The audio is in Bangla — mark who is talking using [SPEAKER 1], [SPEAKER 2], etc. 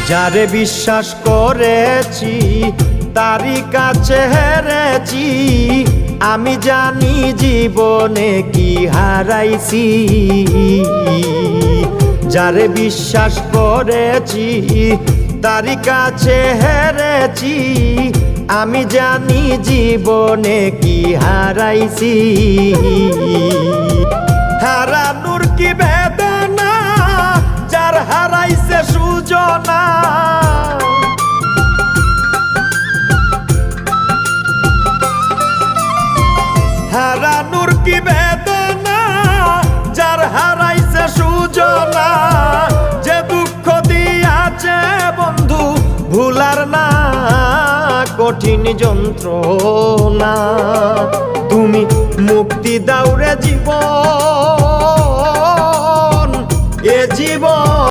[SPEAKER 1] যারে বিশ্বাস করেছি তারই কাছে হেরেছি, আমি জানি জীবনে কি হারাইছি। যারে বিশ্বাস করেছি তারই কাছে হেরেছি, আমি জানি জীবনে কি হারাইছি। হারানোর কি বেদনা যার হারাইছে সুজনা, হারানোর কি বেদনা যার হারাইছে সুজনা। যে দুঃখ দিয়াছে বন্ধু ভুলার না কঠিন যন্ত্রণা, তুমি মুক্তি দাও রে জীবন, এ জীবন